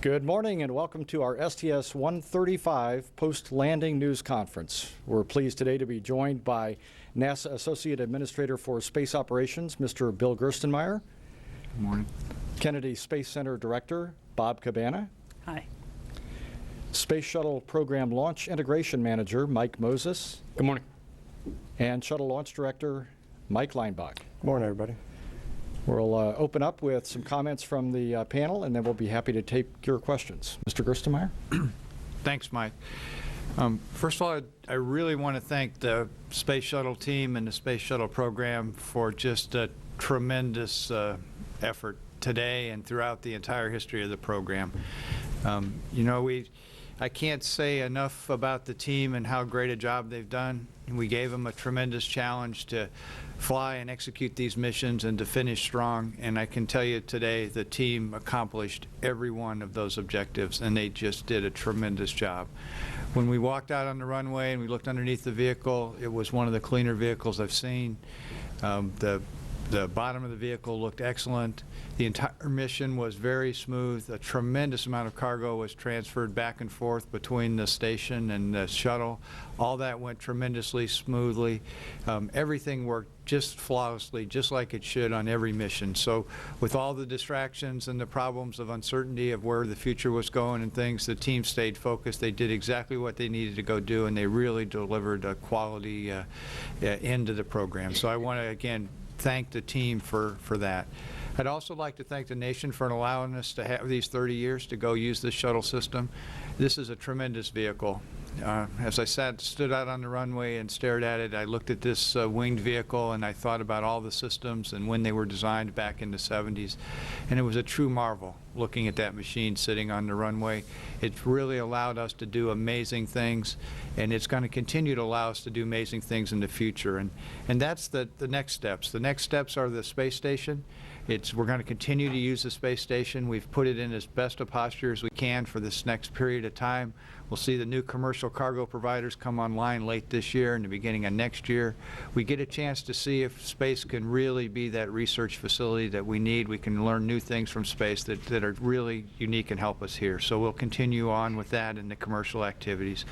Good morning and welcome to our STS-135 post-landing news conference. We're pleased today to be joined by NASA Associate Administrator for Space Operations, Mr. Bill Gerstenmaier. Good morning. Kennedy Space Center Director, Bob Cabana. Hi. Space Shuttle Program Launch Integration Manager, Mike Moses. Good morning. And Shuttle Launch Director, Mike Leinbach. Good morning, everybody. We'll open up with some comments from the panel, and then we'll be happy to take your questions. Mr. Gerstenmaier? Thanks, Mike. First of all, I really want to thank the Space Shuttle team and the Space Shuttle program for just a tremendous effort today and throughout the entire history of the program. I can't say enough about the team and how great a job they've done. We gave them a tremendous challenge to fly and execute these missions and to finish strong, and I can tell you today the team accomplished every one of those objectives, and they just did a tremendous job. When we walked out on the runway and we looked underneath the vehicle, it was one of the cleaner vehicles I've seen. The bottom of the vehicle looked excellent. The entire mission was very smooth. A tremendous amount of cargo was transferred back and forth between the station and the shuttle. All that went tremendously smoothly. Everything worked just flawlessly, just like it should on every mission. So with all the distractions and the problems of uncertainty of where the future was going and things, the team stayed focused. They did exactly what they needed to go do, and they really delivered a quality end to the program. So I want to, again, thank the team for that. I'd also like to thank the nation for allowing us to have these 30 years to go use this shuttle system. This is a tremendous vehicle. As I stood out on the runway and stared at it, I looked at this winged vehicle and I thought about all the systems and when they were designed back in the 70s. And it was a true marvel looking at that machine sitting on the runway. It really allowed us to do amazing things, and it's going to continue to allow us to do amazing things in the future. And that's the next steps. The next steps are the space station. We're going to continue to use the space station. We've put it in as best a posture as we can for this next period of time. We'll see the new commercial cargo providers come online late this year and the beginning of next year. We get a chance to see if space can really be that research facility that we need. We can learn new things from space that are really unique and help us here. So we'll continue on with that in the commercial activities.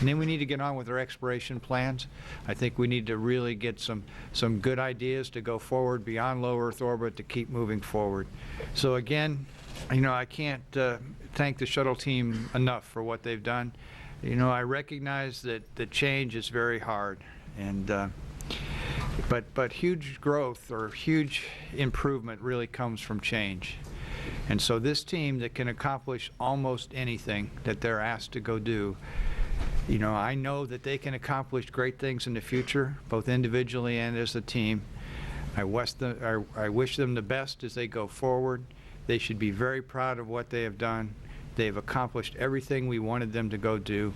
And then we need to get on with our exploration plans. I think we need to really get some good ideas to go forward beyond low Earth orbit to keep moving forward. So again, I can't thank the shuttle team enough for what they've done. I recognize that the change is very hard, and but huge growth or huge improvement really comes from change. And so this team that can accomplish almost anything that they're asked to go do, I know that they can accomplish great things in the future, both individually and as a team. I wish them the best as they go forward. They should be very proud of what they have done. They've accomplished everything we wanted them to go do.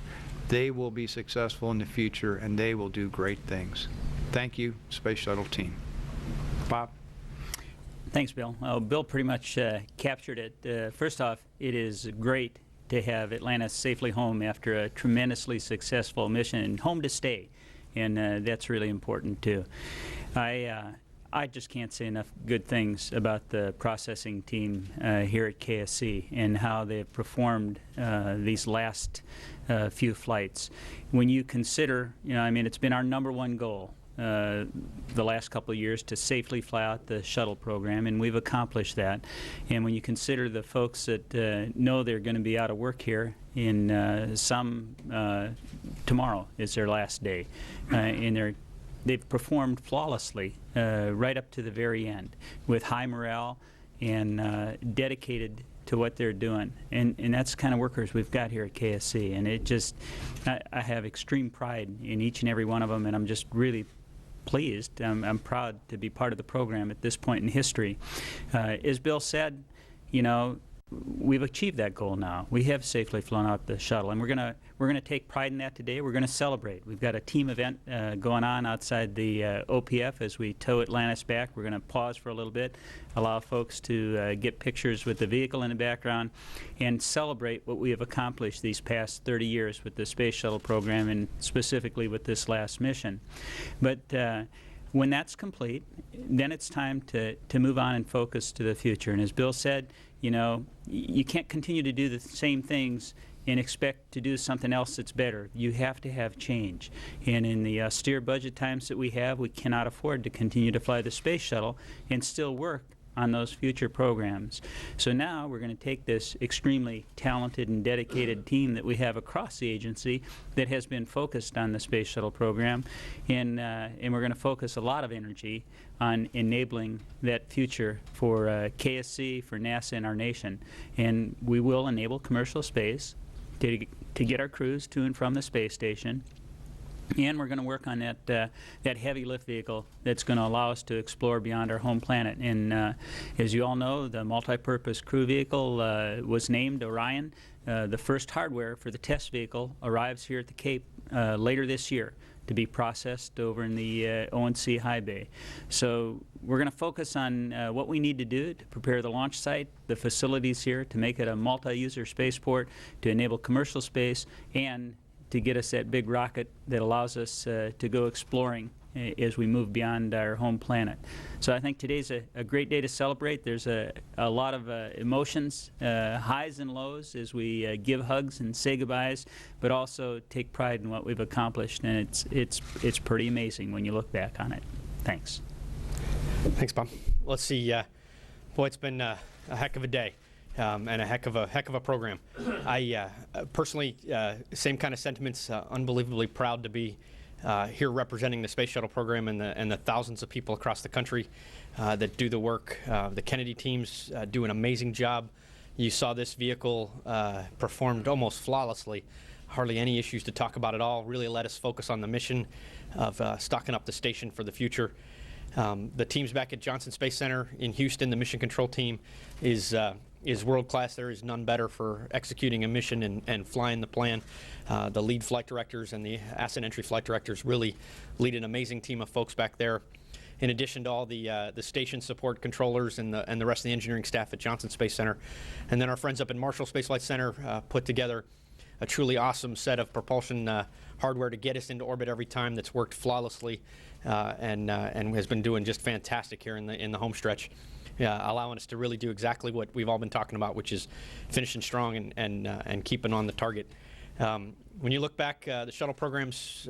They will be successful in the future, and they will do great things. Thank you, Space Shuttle team. Bob? Thanks, Bill. Bill pretty much captured it. First off, it is great to have Atlantis safely home after a tremendously successful mission and home to stay, and that's really important too. I just can't say enough good things about the processing team here at KSC and how they've performed these last few flights. When you consider, it's been our #1 goal the last couple of years to safely fly out the shuttle program, and we've accomplished that. And when you consider the folks that know they're going to be out of work here in tomorrow is their last day, and they've performed flawlessly right up to the very end with high morale and dedicated to what they're doing. And that's the kind of workers we've got here at KSC. And I have extreme pride in each and every one of them, and I'm just really pleased. I'm proud to be part of the program at this point in history. As Bill said, we've achieved that goal now. We have safely flown out the shuttle, and we're gonna take pride in that today. We're gonna celebrate. We've got a team event going on outside the OPF as we tow Atlantis back. We're gonna pause for a little bit, allow folks to get pictures with the vehicle in the background, and celebrate what we have accomplished these past 30 years with the Space Shuttle program, and specifically with this last mission. But when that's complete, then it's time to move on and focus to the future. And as Bill said, you know, you can't continue to do the same things and expect to do something else that's better. You have to have change. And in the austere budget times that we have, we cannot afford to continue to fly the space shuttle and still work on those future programs. So now we're going to take this extremely talented and dedicated team that we have across the agency that has been focused on the space shuttle program, and we're going to focus a lot of energy on enabling that future for KSC, for NASA, and our nation. And we will enable commercial space to get our crews to and from the space station. And we're going to work on that heavy lift vehicle that's going to allow us to explore beyond our home planet. And as you all know, the multi-purpose crew vehicle was named Orion. The first hardware for the test vehicle arrives here at the Cape later this year to be processed over in the ONC High Bay. So we're going to focus on what we need to do to prepare the launch site, the facilities here, to make it a multi-user spaceport, to enable commercial space, and to get us that big rocket that allows us to go exploring as we move beyond our home planet. So I think today's a great day to celebrate. There's a lot of emotions, highs and lows, as we give hugs and say goodbyes, but also take pride in what we've accomplished, and it's pretty amazing when you look back on it. Thanks. Thanks, Bob. Let's see. Boy, it's been a heck of a day. And a heck of a program. I personally, same kind of sentiments. Unbelievably proud to be here representing the Space Shuttle program and the thousands of people across the country that do the work. The Kennedy teams do an amazing job. You saw this vehicle performed almost flawlessly. Hardly any issues to talk about at all. Really let us focus on the mission of stocking up the station for the future. The teams back at Johnson Space Center in Houston, the mission control team, is world class. There is none better for executing a mission and flying the plan. The lead flight directors and the ascent entry flight directors really lead an amazing team of folks back there. In addition to all the station support controllers and the rest of the engineering staff at Johnson Space Center, and then our friends up at Marshall Space Flight Center put together a truly awesome set of propulsion hardware to get us into orbit every time. That's worked flawlessly and has been doing just fantastic here in the home stretch. Allowing us to really do exactly what we've all been talking about, which is finishing strong and keeping on the target. When you look back, the shuttle program's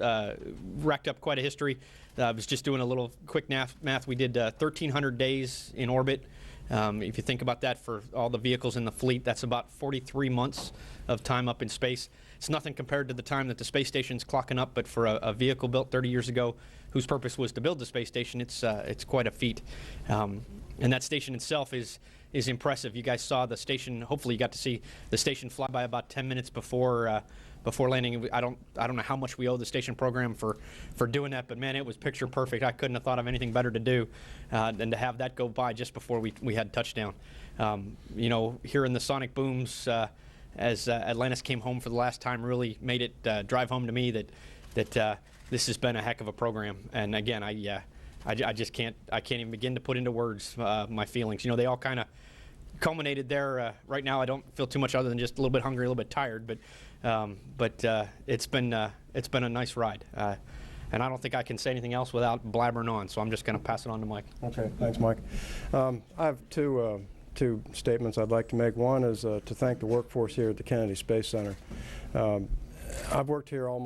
racked up quite a history. I was just doing a little quick math. We did 1,300 days in orbit. If you think about that for all the vehicles in the fleet, that's about 43 months of time up in space. It's nothing compared to the time that the space station's clocking up, but for a vehicle built 30 years ago whose purpose was to build the space station, it's quite a feat. And that station itself is impressive. You guys saw the station. Hopefully, you got to see the station fly by about 10 minutes before landing. I don't know how much we owe the station program for doing that, but man, it was picture perfect. I couldn't have thought of anything better to do than to have that go by just before we had touchdown. You know, hearing the sonic booms as Atlantis came home for the last time really made it drive home to me that this has been a heck of a program. And again, I just can't even begin to put into words my feelings. You know, they all kind of culminated there. Right now, I don't feel too much other than just a little bit hungry, a little bit tired. But it's been a nice ride. And I don't think I can say anything else without blabbering on. So I'm just going to pass it on to Mike. Okay, thanks, Mike. I have two statements I'd like to make. One is to thank the workforce here at the Kennedy Space Center. I've worked here all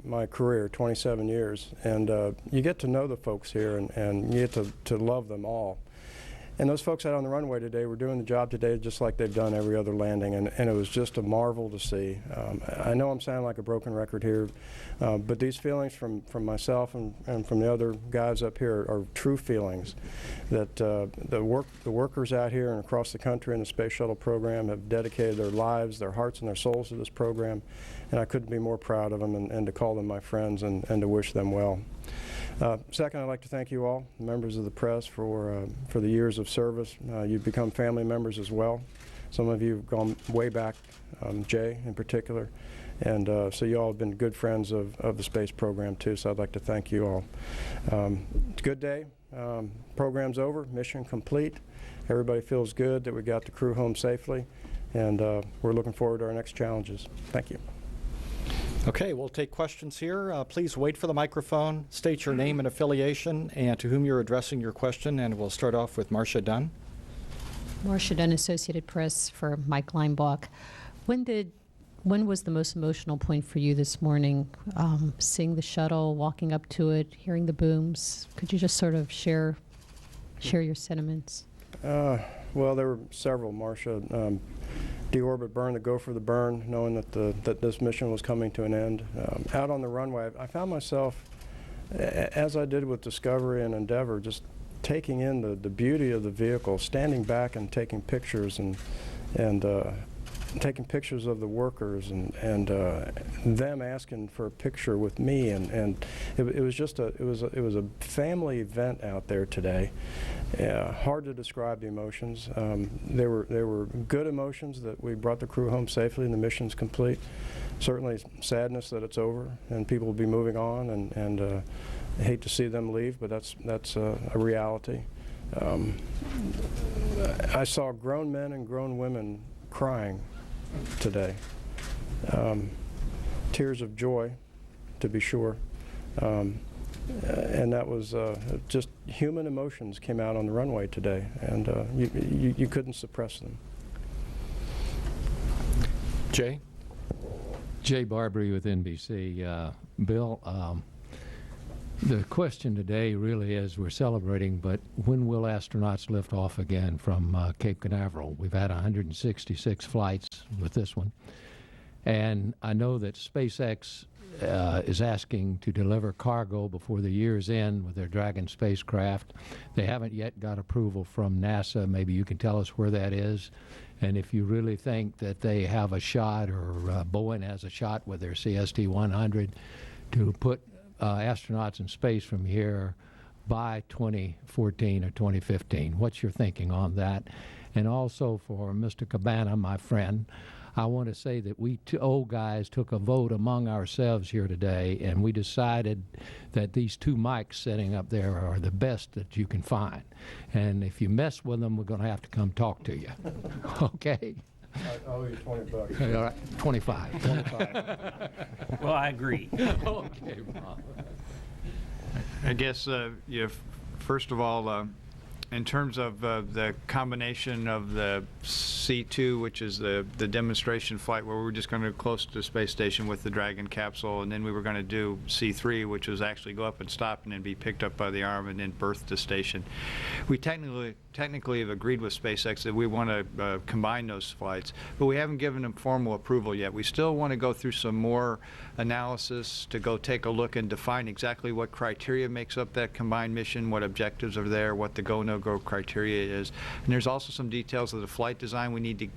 my career, 27 years, and you get to know the folks here and you get to love them all. And those folks out on the runway today were doing the job today just like they've done every other landing, and it was just a marvel to see. I know I'm sounding like a broken record here, but these feelings from myself and from the other guys up here are true feelings that the workers out here and across the country in the Space Shuttle program have dedicated their lives, their hearts, and their souls to this program, and I couldn't be more proud of them and to call them my friends and to wish them well. Second, I'd like to thank you all, members of the press, for the years of service. You've become family members as well. Some of you have gone way back, Jay in particular, and so you all have been good friends of the space program too, so I'd like to thank you all. It's a good day. Program's over, mission complete. Everybody feels good that we got the crew home safely, and we're looking forward to our next challenges. Thank you. Okay, we'll take questions here. Please wait for the microphone, state your name and affiliation, and to whom you're addressing your question, and we'll start off with Marcia Dunn. Marcia Dunn, Associated Press for Mike Leinbach. When was the most emotional point for you this morning? Seeing the shuttle, walking up to it, hearing the booms. Could you just sort of share your sentiments? Well, there were several, Marcia. Deorbit burn, the go for the burn, knowing that this mission was coming to an end. Out on the runway, I found myself, as I did with Discovery and Endeavour, just taking in the beauty of the vehicle, standing back and taking pictures and taking pictures of the workers and them asking for a picture with me, and it was just it was a family event out there today. Hard to describe the emotions. There were good emotions that we brought the crew home safely and the mission's complete. Certainly sadness that it's over and people will be moving on, and I hate to see them leave, but that's a reality. I saw grown men and grown women crying today. Tears of joy, to be sure. And that was just human emotions came out on the runway today, and you couldn't suppress them. Jay? Jay Barbary with NBC. Bill, the question today really is, we're celebrating, but when will astronauts lift off again from Cape Canaveral? We've had 166 flights with this one. And I know that SpaceX is asking to deliver cargo before the year's end with their Dragon spacecraft. They haven't yet got approval from NASA. Maybe you can tell us where that is. And if you really think that they have a shot, or Boeing has a shot with their CST-100 to put astronauts in space from here by 2014 or 2015. What's your thinking on that? And also for Mr. Cabana, my friend, I want to say that we old guys took a vote among ourselves here today, and we decided that these two mics sitting up there are the best that you can find. And if you mess with them, we're going to have to come talk to you. Okay? I owe you $20. All right, 25. Well, I agree. Okay, Bob. I guess, first of all, in terms of the combination of the C2, which is the demonstration flight where we were just going to go close to the space station with the Dragon capsule, and then we were going to do C3, which was actually go up and stop and then be picked up by the arm and then berth to station. We technically have agreed with SpaceX that we want to combine those flights, but we haven't given them formal approval yet. We still want to go through some more analysis to go take a look and define exactly what criteria makes up that combined mission, what objectives are there, what the go, no-go criteria is. And there's also some details of the flight design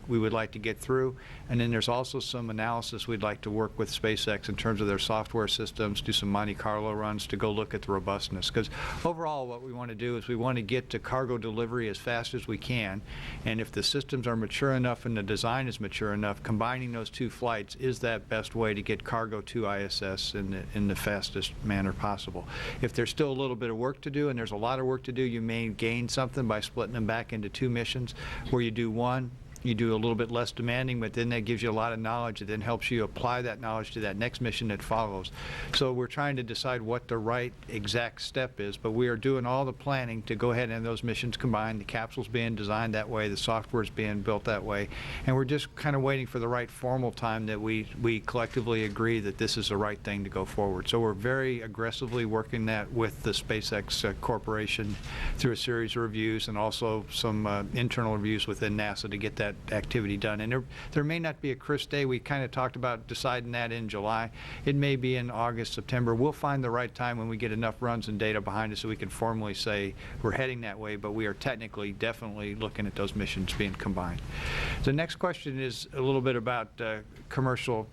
we would like to get through. And then there's also some analysis we'd like to work with SpaceX in terms of their software systems, do some Monte Carlo runs to go look at the robustness. Because overall what we want to do is we want to get to cargo delivery as fast as we can. And if the systems are mature enough and the design is mature enough, combining those two flights is that best way to get cargo to ISS in the fastest manner possible. If there's still a little bit of work to do, and there's a lot of work to do, you may gain something by splitting them back into two missions, where you do one, you do a little bit less demanding, but then that gives you a lot of knowledge. It then helps you apply that knowledge to that next mission that follows. So we're trying to decide what the right exact step is, but we are doing all the planning to go ahead and have those missions combined. The capsule's being designed that way, the software's being built that way, and we're just kind of waiting for the right formal time that we collectively agree that this is the right thing to go forward. So we're very aggressively working that with the SpaceX Corporation through a series of reviews and also some internal reviews within NASA to get that activity done. And there may not be a crisp day. We kind of talked about deciding that in July. It may be in August, September. We'll find the right time when we get enough runs and data behind us so we can formally say we're heading that way, but we are technically definitely looking at those missions being combined. The next question is a little bit about commercial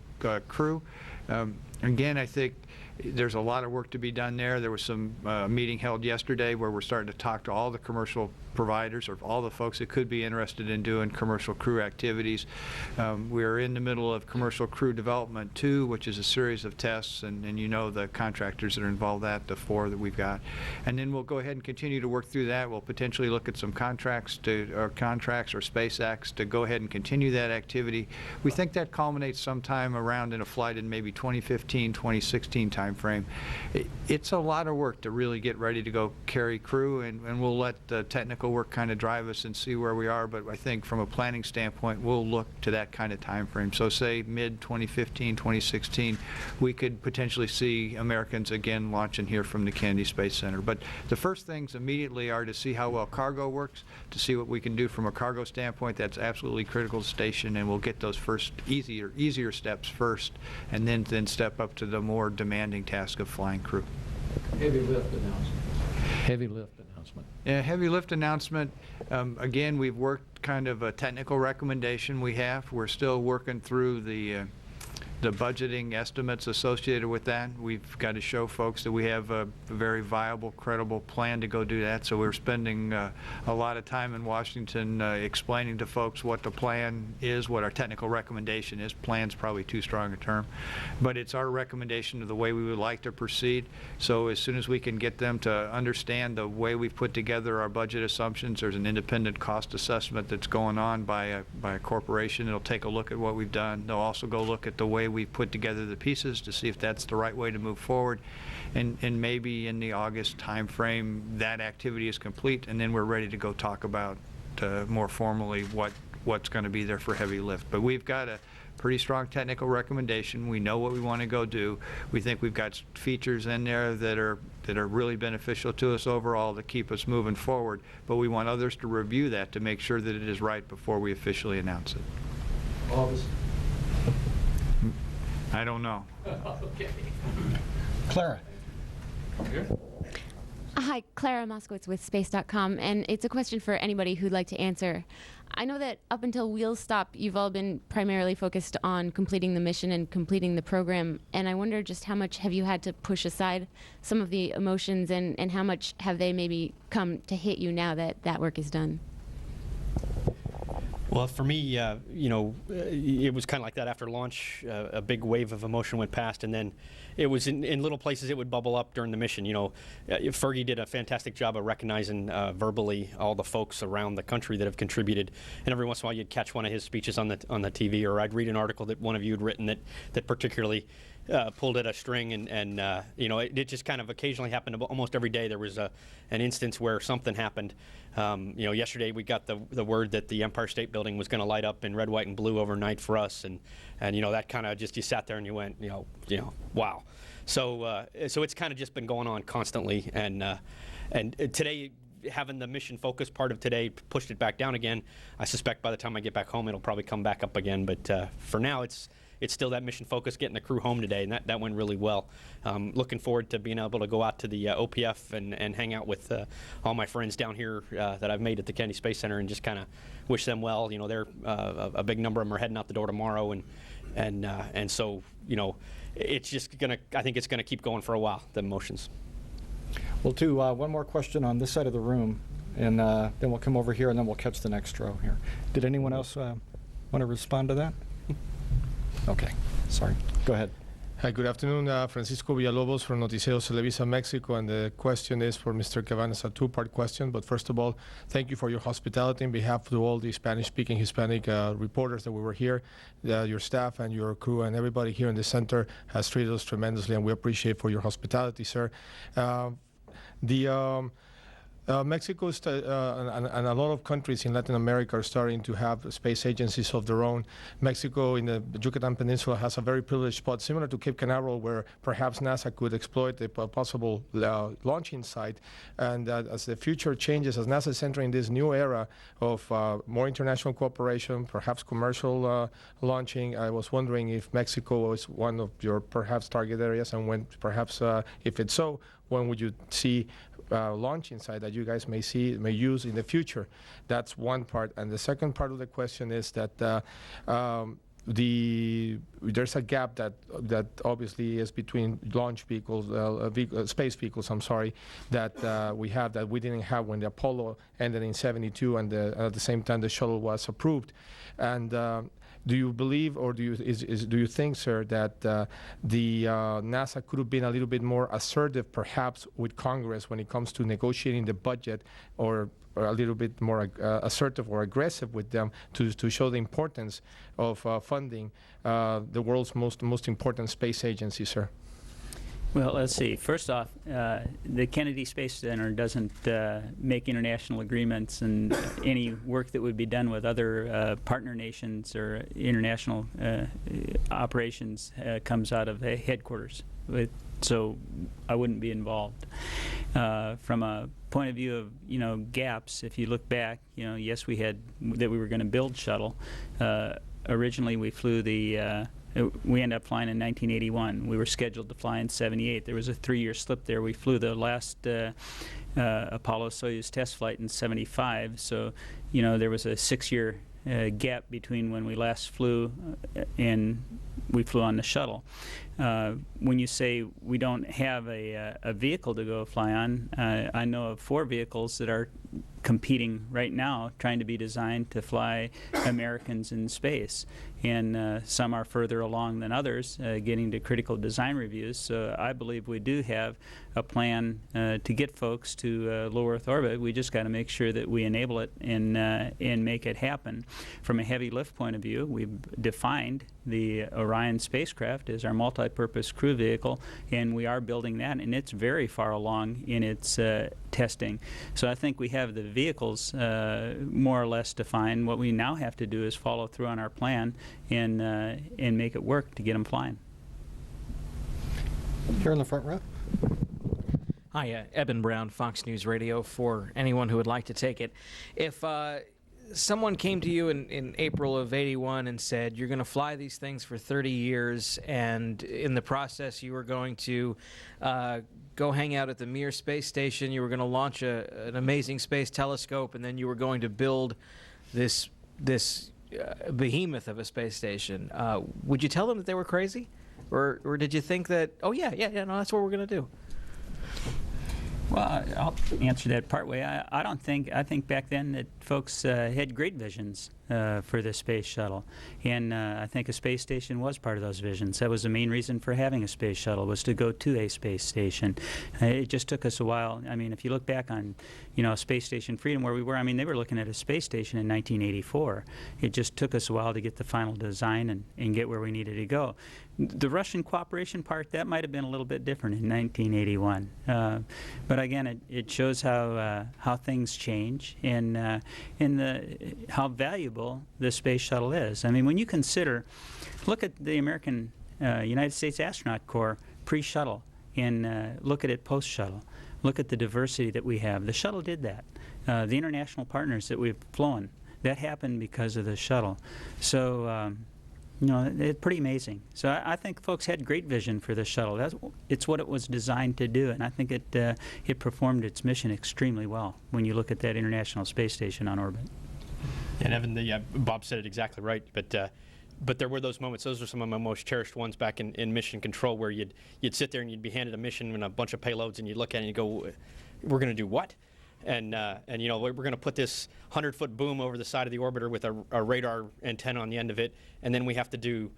crew. Again, I think there's a lot of work to be done there. There was some meeting held yesterday where we're starting to talk to all the commercial providers or all the folks that could be interested in doing commercial crew activities. We are in the middle of Commercial Crew Development 2, which is a series of tests, and you know the contractors that are involved in that, the 4 that we've got. And then we'll go ahead and continue to work through that. We'll potentially look at some contracts or SpaceX to go ahead and continue that activity. We think that culminates sometime around in a flight in maybe mid-2015, 2016 timeframe. It's a lot of work to really get ready to go carry crew, and we'll let the technical work kind of drive us and see where we are, but I think from a planning standpoint, we'll look to that kind of timeframe. So say mid-2015, 2016, we could potentially see Americans again launching here from the Kennedy Space Center. But the first things immediately are to see how well cargo works, to see what we can do from a cargo standpoint. That's absolutely critical to the station, and we'll get those first easier steps first, and then step up to the more demanding task of flying crew. Heavy lift announcement. Heavy lift announcement. Yeah, heavy lift announcement. Again, we've worked kind of a technical recommendation we have. We're still working through the budgeting estimates associated with that. We've got to show folks that we have a very viable, credible plan to go do that. So we're spending a lot of time in Washington explaining to folks what the plan is, what our technical recommendation is. Plan's probably too strong a term, but it's our recommendation of the way we would like to proceed. So as soon as we can get them to understand the way we've put together our budget assumptions, there's an independent cost assessment that's going on by a corporation. It'll take a look at what we've done. They'll also go look at the way we've put together the pieces to see if that's the right way to move forward, and maybe in the August time frame that activity is complete, and then we're ready to go talk about more formally what's going to be there for heavy lift. But we've got a pretty strong technical recommendation. We know what we want to go do. We think we've got features in there that are really beneficial to us overall to keep us moving forward, but we want others to review that to make sure that it is right before we officially announce it. August. I don't know. Okay. Clara. Hi, Clara Moskowitz with Space.com, and it's a question for anybody who'd like to answer. I know that up until Wheels Stop, you've all been primarily focused on completing the mission and completing the program, and I wonder just how much have you had to push aside some of the emotions, and how much have they maybe come to hit you now that that work is done? Well, for me, it was kind of like that after launch. A big wave of emotion went past, and then it was in little places it would bubble up during the mission. Fergie did a fantastic job of recognizing verbally all the folks around the country that have contributed, and every once in a while you'd catch one of his speeches on the TV, or I'd read an article that one of you had written that particularly pulled at a string, and it just kind of occasionally happened. Almost every day there was an instance where something happened. Yesterday we got the word that the Empire State Building was going to light up in red, white, and blue overnight for us, and that kind of just, you sat there and you went, wow. So it's kind of just been going on constantly, and today, having the mission focus part of today pushed it back down again. I suspect by the time I get back home it'll probably come back up again, but for now it's still that mission focus, getting the crew home today, and that went really well. Looking forward to being able to go out to the OPF and hang out with all my friends down here that I've made at the Kennedy Space Center, and just kind of wish them well. They're a big number of them are heading out the door tomorrow, and so it's just I think it's gonna keep going for a while, the emotions. We'll do one more question on this side of the room, and then we'll come over here, and then we'll catch the next row here. Did anyone else want to respond to that? Okay, sorry. Go ahead. Hi, good afternoon. Francisco Villalobos from Noticieros Televisa Mexico, and the question is for Mr. Cabanas, a two-part question. But first of all, thank you for your hospitality on behalf of all the Spanish-speaking Hispanic reporters that we were here. Your staff and your crew and everybody here in the center has treated us tremendously, and we appreciate for your hospitality, sir. Mexico and a lot of countries in Latin America are starting to have space agencies of their own. Mexico in the Yucatan Peninsula has a very privileged spot, similar to Cape Canaveral, where perhaps NASA could exploit a possible launching site. And as the future changes, as NASA is entering this new era of more international cooperation, perhaps commercial launching, I was wondering if Mexico is one of your perhaps target areas, and when perhaps, if it's so, when would you see launching site that you guys may use in the future? That's one part. And the second part of the question is that there's a gap that obviously is between launch vehicles, space vehicles, that we have that we didn't have when the Apollo ended in '72, and at the same time the shuttle was approved. And do you believe, or do you think, sir, that the NASA could have been a little bit more assertive, perhaps, with Congress when it comes to negotiating the budget, or a little bit more assertive or aggressive with them to show the importance of funding the world's most important space agency, sir? Well, let's see. First off, the Kennedy Space Center doesn't make international agreements, and any work that would be done with other partner nations or international operations comes out of headquarters. So I wouldn't be involved. From a point of view of gaps, if you look back, yes, we had that we were going to build shuttle. Originally, we flew we ended up flying in 1981. We were scheduled to fly in 78. There was a 3-year slip there. We flew the last Apollo-Soyuz test flight in 75. So, there was a 6-year gap between when we last flew and we flew on the shuttle. When you say we don't have a vehicle to go fly on, I know of 4 vehicles that are competing right now, trying to be designed to fly Americans in space. And some are further along than others, getting to critical design reviews. So I believe we do have a plan to get folks to low Earth orbit. We just got to make sure that we enable it and make it happen. From a heavy lift point of view, we've defined the Orion spacecraft as our multi-purpose crew vehicle, and we are building that, and it's very far along in its testing. So I think we have the vehicles more or less defined. What we now have to do is follow through on our plan and make it work to get them flying. Here in the front row. Hi, Eben Brown, Fox News Radio, for anyone who would like to take it. If someone came to you in April of '81 and said, you're going to fly these things for 30 years, and in the process you were going to go hang out at the Mir space station, you were going to launch an amazing space telescope, and then you were going to build this behemoth of a space station, would you tell them that they were crazy? Or did you think that, oh yeah, no, that's what we're going to do? Well, I'll answer that part way. I think back then that folks had great visions for the space shuttle, and I think a space station was part of those visions. That was the main reason for having a space shuttle, was to go to a space station. It just took us a while. I mean, if you look back on, Space Station Freedom, where we were, they were looking at a space station in 1984. It just took us a while to get the final design and get where we needed to go. The Russian cooperation part, that might have been a little bit different in 1981. But again, it shows how things change and how valuable the space shuttle is. When you consider, look at the American United States Astronaut Corps pre-shuttle and look at it post-shuttle. Look at the diversity that we have. The shuttle did that. The international partners that we've flown, that happened because of the shuttle. So, it's pretty amazing. So I think folks had great vision for the shuttle. It's what it was designed to do, and I think it performed its mission extremely well when you look at that International Space Station on orbit. And Evan, Bob said it exactly right, but there were those moments. Those are some of my most cherished ones back in mission control, where you'd sit there and you'd be handed a mission and a bunch of payloads, and you'd look at it and you go, we're going to do what? And we're going to put this 100-foot boom over the side of the orbiter with a radar antenna on the end of it, and then we have to do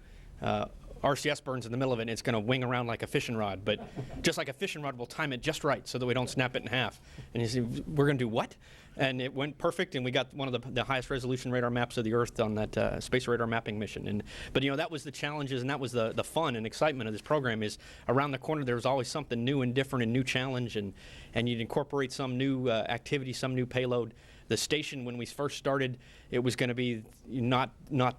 RCS burns in the middle of it, and it's going to wing around like a fishing rod. But just like a fishing rod, we'll time it just right so that we don't snap it in half. And you see, we're going to do what? And it went perfect, and we got one of the highest resolution radar maps of the Earth on that space radar mapping mission. But that was the challenges, and that was the fun and excitement of this program. Is around the corner there was always something new and different and new challenge, and you'd incorporate some new activity, some new payload. The station, when we first started, it was going to be not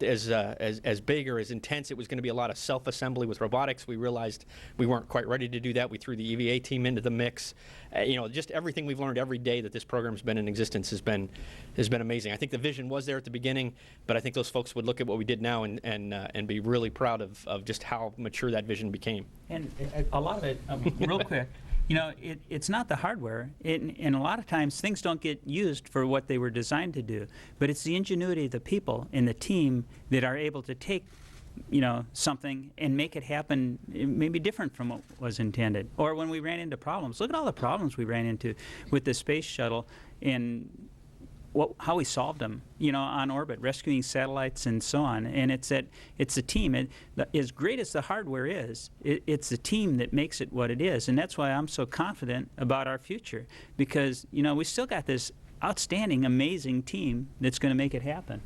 as big or as intense. It was going to be a lot of self-assembly with robotics. We realized we weren't quite ready to do that. We threw the EVA team into the mix. Just everything we've learned every day that this program's been in existence has been amazing. I think the vision was there at the beginning, but I think those folks would look at what we did now and be really proud of just how mature that vision became. And a lot of it, real quick. It's not the hardware, and a lot of times things don't get used for what they were designed to do, but it's the ingenuity of the people and the team that are able to take, something and make it happen maybe different from what was intended. Or when we ran into problems, look at all the problems we ran into with the space shuttle and how we solved them, on orbit, rescuing satellites and so on. And it's a team. As great as the hardware is, it's the team that makes it what it is. And that's why I'm so confident about our future, because, we still got this outstanding, amazing team that's going to make it happen.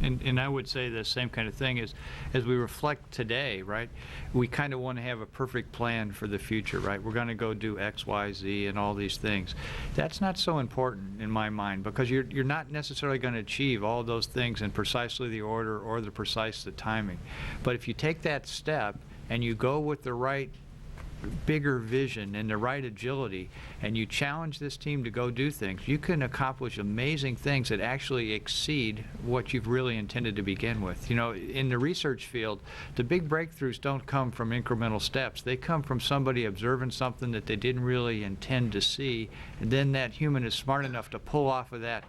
And I would say the same kind of thing as we reflect today, right? We kind of want to have a perfect plan for the future, right? We're going to go do X, Y, Z, and all these things. That's not so important in my mind, because you're not necessarily going to achieve all those things in precisely the order or the timing. But if you take that step and you go with the right bigger vision and the right agility, and you challenge this team to go do things, you can accomplish amazing things that actually exceed what you've really intended to begin with. You know, in the research field, the big breakthroughs don't come from incremental steps. They come from somebody observing something that they didn't really intend to see, and then that human is smart enough to pull off of that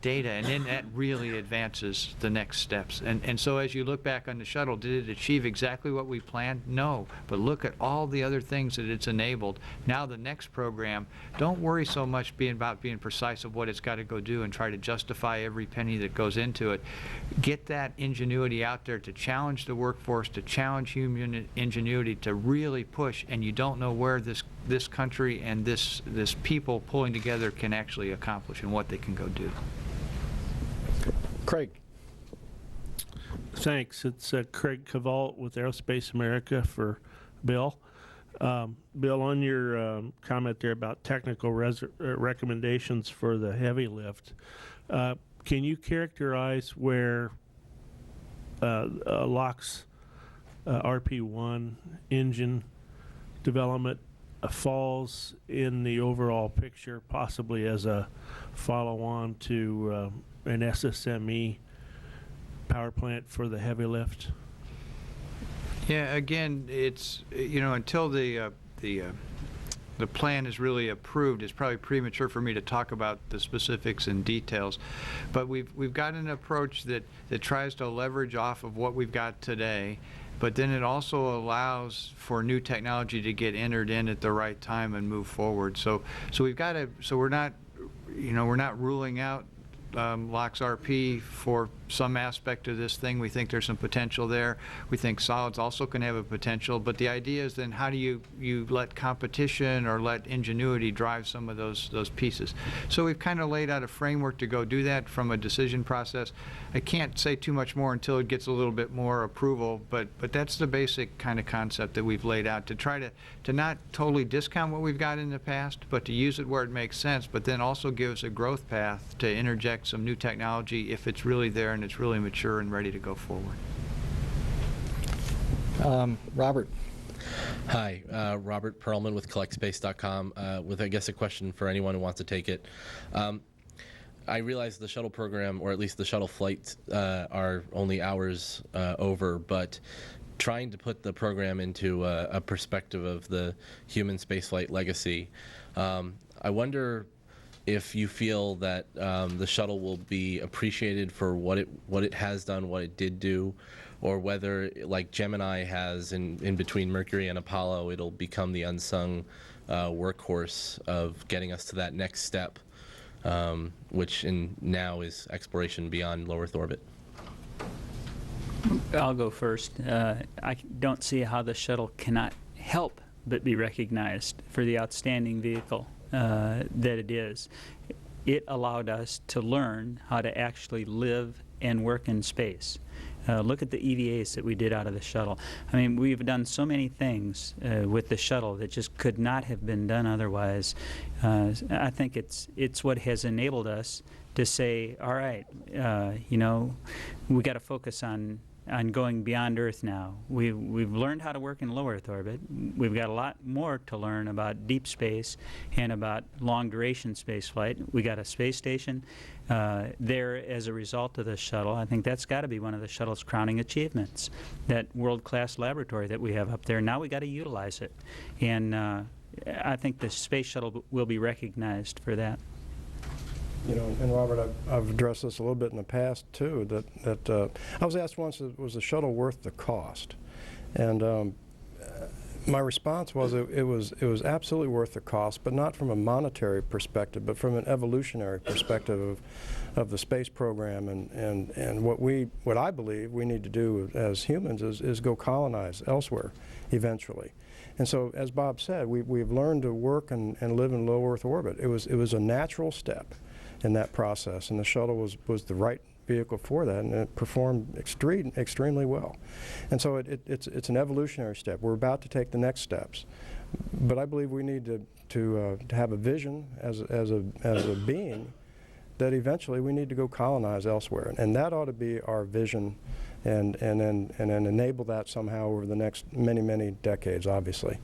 data, and then that really advances the next steps. And so as you look back on the shuttle, did it achieve exactly what we planned? No. But look at all the other things that it's enabled. Now the next program, don't worry so much about being precise of what it's got to go do and try to justify every penny that goes into it. Get that ingenuity out there to challenge the workforce, to challenge human ingenuity, to really push, and you don't know where this country and this people pulling together can actually accomplish and what they can go do. Craig. Thanks. It's Craig Cavalt with Aerospace America for Bill. Bill, on your comment there about technical recommendations for the heavy lift, can you characterize where LOX RP1 engine development falls in the overall picture, possibly as a follow-on to an SSME power plant for the heavy lift? Yeah, again, it's, you know, until the plan is really approved, it's probably premature for me to talk about the specifics and details. But we've got an approach that tries to leverage off of what we've got today, but then it also allows for new technology to get entered in at the right time and move forward. So we've got to, so we're not ruling out LOX RP for some aspect of this thing. We think there's some potential there. We think solids also can have a potential, but the idea is then how do you let competition or let ingenuity drive some of those pieces. So we've kind of laid out a framework to go do that from a decision process. I can't say too much more until it gets a little bit more approval, but that's the basic kind of concept that we've laid out, to try to not totally discount what we've got in the past, but to use it where it makes sense, but then also give us a growth path to interject some new technology if it's really there and it's really mature and ready to go forward. Robert. Hi, Robert Perlman with CollectSpace.com with, I guess, a question for anyone who wants to take it. I realize the shuttle program, or at least the shuttle flights, are only hours over, but trying to put the program into a perspective of the human spaceflight legacy, I wonder if you feel that the shuttle will be appreciated for what it has done, what it did do, or whether, like Gemini has in between Mercury and Apollo, it'll become the unsung workhorse of getting us to that next step, which now is exploration beyond low Earth orbit. I'll go first. I don't see how the shuttle cannot help but be recognized for the outstanding vehicle that it is. It allowed us to learn how to actually live and work in space. Look at the EVAs that we did out of the shuttle. I mean, we've done so many things with the shuttle that just could not have been done otherwise. I think it's what has enabled us to say, all right, you know, we got to focus on going beyond Earth now. We've learned how to work in low Earth orbit. We've got a lot more to learn about deep space and about long-duration space flight. We got a space station there as a result of the shuttle. I think that's got to be one of the shuttle's crowning achievements, that world-class laboratory that we have up there. Now we got to utilize it. And I think the space shuttle will be recognized for that. You know, and Robert, I've addressed this a little bit in the past too. That I was asked once, was the shuttle worth the cost? And My response was it was absolutely worth the cost, but not from a monetary perspective, but from an evolutionary perspective of the space program and what I believe we need to do as humans is go colonize elsewhere eventually. And so, as Bob said, we've learned to work and live in low Earth orbit. It was a natural step in that process, and the shuttle was the right vehicle for that, and it performed extremely well. And so it's an evolutionary step. We're about to take the next steps, but I believe we need to have a vision as a being that eventually we need to go colonize elsewhere, and that ought to be our vision, and then enable that somehow over the next many decades, obviously,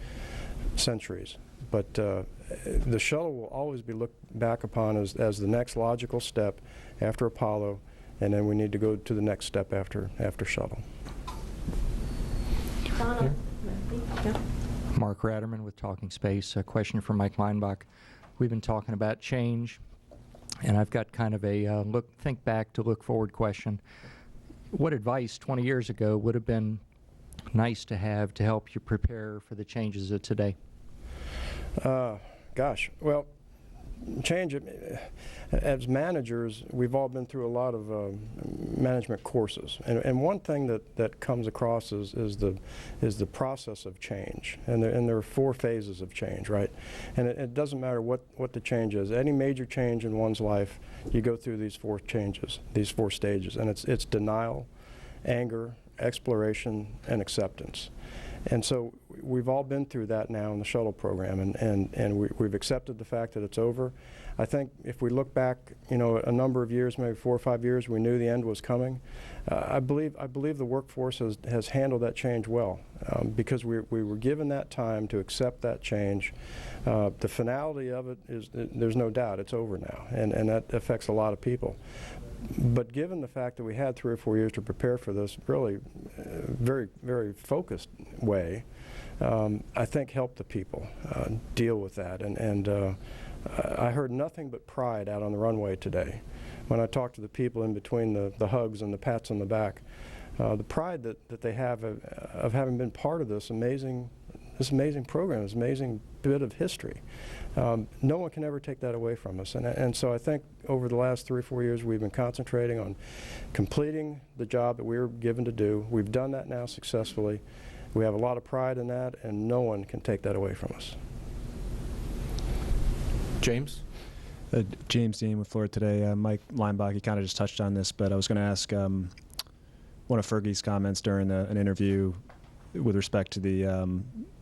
centuries. But the shuttle will always be looked back upon as the next logical step after Apollo, and then we need to go to the next step after shuttle. Mark Ratterman with Talking Space. A question for Mike Leinbach. We've been talking about change, and I've got kind of a think back to look forward question. What advice 20 years ago would have been nice to have to help you prepare for the changes of today? Gosh, well, change, as managers, we've all been through a lot of management courses, and one thing that comes across is the process of change, and there are 4 phases of change, right? And it doesn't matter what the change is. Any major change in one's life, you go through these 4 changes, these 4 stages, and it's denial, anger, exploration, and acceptance. And so we've all been through that now in the shuttle program, and we've accepted the fact that it's over. I think if we look back, a number of years, maybe 4 or 5 years, we knew the end was coming. I believe the workforce has handled that change well, because we were given that time to accept that change. The finality of it is, there's no doubt, it's over now, and that affects a lot of people. But given the fact that we had 3 or 4 years to prepare for this really very focused way, I think helped the people deal with that. And I heard nothing but pride out on the runway today. When I talked to the people in between the hugs and the pats on the back, the pride that they have of having been part of this amazing program, this amazing bit of history. No one can ever take that away from us. And so I think over the last 3 or 4 years, we've been concentrating on completing the job that we were given to do. We've done that now successfully. We have a lot of pride in that, and no one can take that away from us. James? James Dean with Florida Today. Mike Leinbach, you kind of just touched on this, but I was going to ask one of Fergie's comments during an interview with respect to the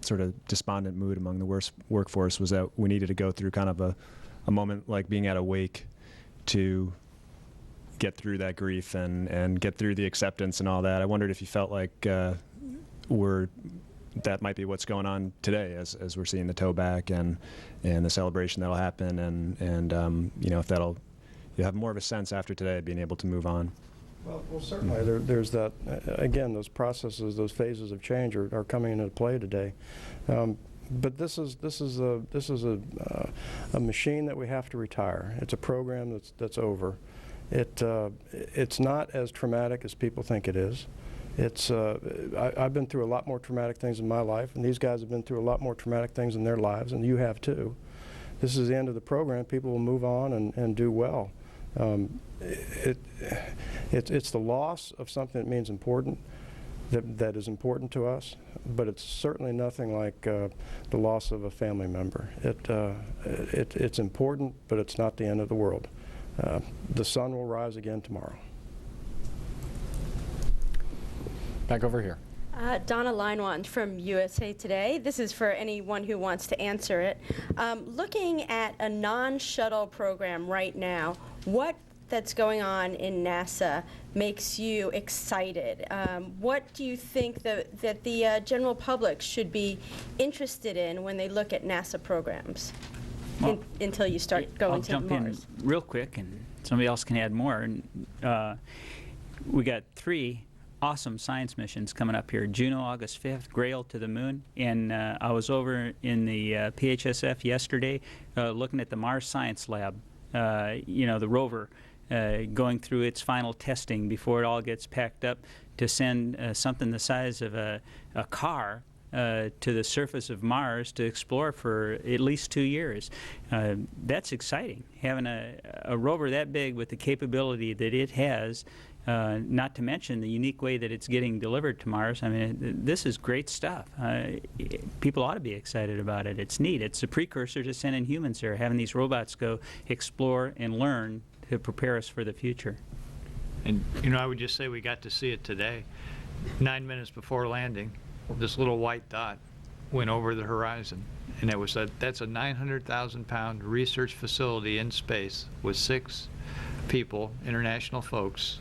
sort of despondent mood among the workforce was that we needed to go through kind of a moment like being at a wake to get through that grief and get through the acceptance and all that. I wondered if you felt like that might be what's going on today as we're seeing the tow back and the celebration that'll happen, and if you have more of a sense after today being able to move on. Well, certainly there's that. Again, those processes, those phases of change are coming into play today. But this is a machine that we have to retire. It's a program that's over. It's not as traumatic as people think it is. I've been through a lot more traumatic things in my life, and these guys have been through a lot more traumatic things in their lives, and you have too. This is the end of the program. People will move on and do well. It's the loss of something that means important, that is important to us, but it's certainly nothing like the loss of a family member. It's important, but it's not the end of the world. The sun will rise again tomorrow. Back over here. Donna Leinwand from USA Today. This is for anyone who wants to answer it. Looking at a non-shuttle program right now, what that's going on in NASA makes you excited? What do you think that the general public should be interested in when they look at NASA programs until you start going to Mars? I'll jump in real quick, and somebody else can add more. We got 3 awesome science missions coming up here. Juno, August 5th, Grail to the moon. And I was over in the PHSF yesterday looking at the Mars Science Lab, the rover going through its final testing before it all gets packed up to send something the size of a car to the surface of Mars to explore for at least 2 years. That's exciting, having a rover that big with the capability that it has, not to mention the unique way that it's getting delivered to Mars. I mean, this is great stuff. People ought to be excited about it. It's neat. It's a precursor to sending humans there, having these robots go explore and learn to prepare us for the future. And, you know, I would just say we got to see it today. 9 minutes before landing, this little white dot went over the horizon. And that's a 900,000-pound research facility in space with 6 people, international folks,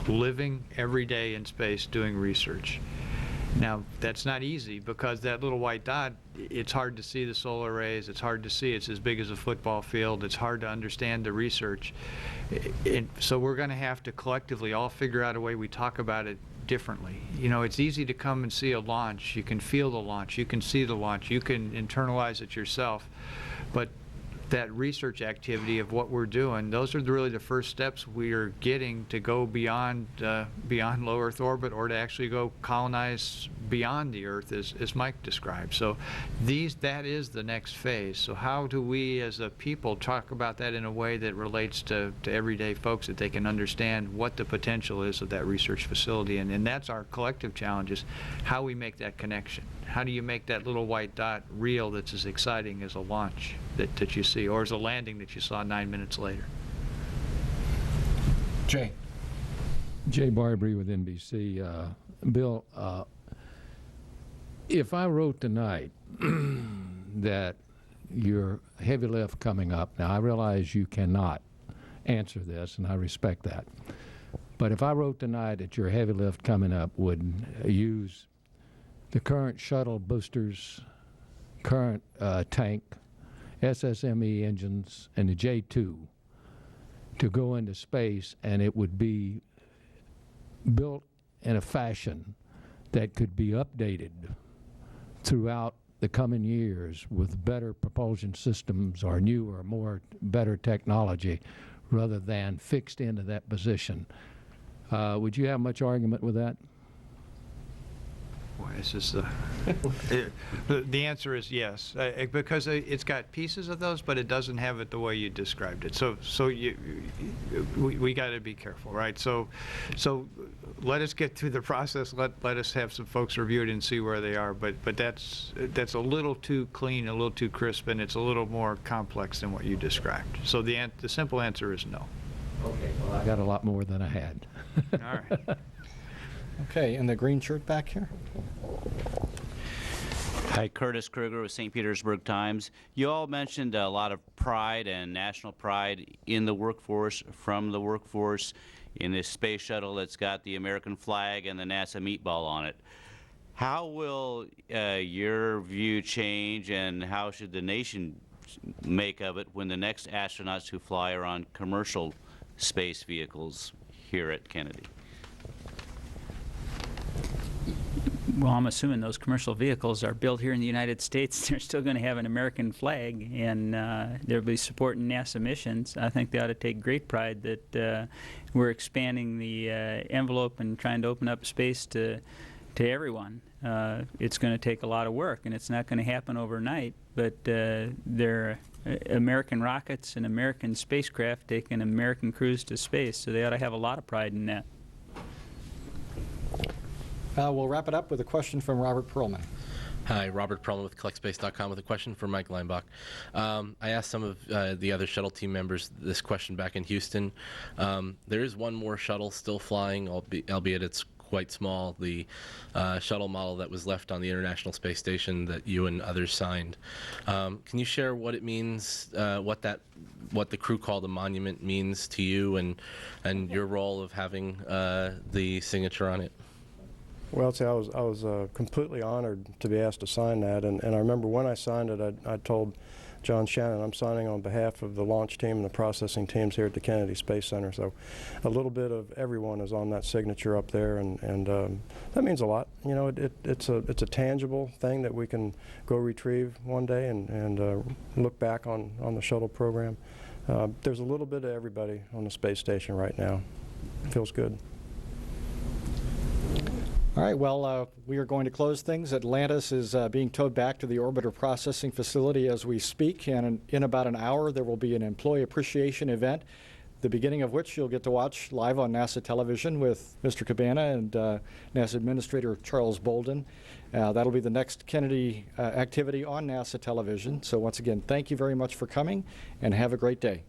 living every day in space doing research. Now, that's not easy because that little white dot, it's hard to see the solar rays, it's hard to see, it's as big as a football field, it's hard to understand the research. And so we're going to have to collectively all figure out a way we talk about it differently. You know, it's easy to come and see a launch, you can feel the launch, you can see the launch, you can internalize it yourself, but that research activity of what we're doing, those are really the first steps we are getting to go beyond low Earth orbit, or to actually go colonize beyond the Earth, as Mike described. So that is the next phase. So how do we as a people talk about that in a way that relates to everyday folks, that they can understand what the potential is of that research facility? And that's our collective challenge, is how we make that connection. How do you make that little white dot real, that's as exciting as a launch that you see, or as a landing that you saw 9 minutes later? Jay. Jay Barbary with NBC. Bill, if I wrote tonight that your heavy lift coming up, now I realize you cannot answer this, and I respect that, but if I wrote tonight that your heavy lift coming up would use the current shuttle boosters, current tank, SSME engines, and the J2 to go into space, and it would be built in a fashion that could be updated throughout the coming years with better propulsion systems or newer, better technology, rather than fixed into that position. Would you have much argument with that? Boy, this is the answer is yes, because it's got pieces of those, but it doesn't have it the way you described it. So we got to be careful, right? So let us get through the process. Let us have some folks review it and see where they are. But that's a little too clean, a little too crisp, and it's a little more complex than what you described. So the simple answer is no. Okay. Well, I got a lot more than I had. All right. Okay, in the green shirt back here. Hi, Curtis Kruger with St. Petersburg Times. You all mentioned a lot of pride and national pride in the workforce, from the workforce, in this space shuttle that's got the American flag and the NASA meatball on it. How will your view change, and how should the nation make of it when the next astronauts who fly are on commercial space vehicles here at Kennedy? Well, I'm assuming those commercial vehicles are built here in the United States. They're still going to have an American flag, and they'll be supporting NASA missions. I think they ought to take great pride that we're expanding the envelope and trying to open up space to everyone. It's going to take a lot of work, and it's not going to happen overnight, but they're American rockets and American spacecraft taking American crews to space, so they ought to have a lot of pride in that. We'll wrap it up with a question from Robert Perlman. Hi, Robert Perlman with CollectSpace.com with a question for Mike Leinbach. I asked some of the other shuttle team members this question back in Houston. There is one more shuttle still flying, albeit it's quite small, the shuttle model that was left on the International Space Station that you and others signed. Can you share what it means, what the crew call the monument means to you, and your role of having the signature on it? Well, see, I was completely honored to be asked to sign that, and I remember when I signed it, I told John Shannon I'm signing on behalf of the launch team and the processing teams here at the Kennedy Space Center. So a little bit of everyone is on that signature up there, and that means a lot. You know, it's a tangible thing that we can go retrieve one day and look back on the shuttle program. There's a little bit of everybody on the space station right now. It feels good. All right, well, we are going to close things. Atlantis is being towed back to the orbiter processing facility as we speak, and in about an hour there will be an employee appreciation event, the beginning of which you'll get to watch live on NASA television with Mr. Cabana and NASA Administrator Charles Bolden. That'll be the next Kennedy activity on NASA television. So once again, thank you very much for coming, and have a great day.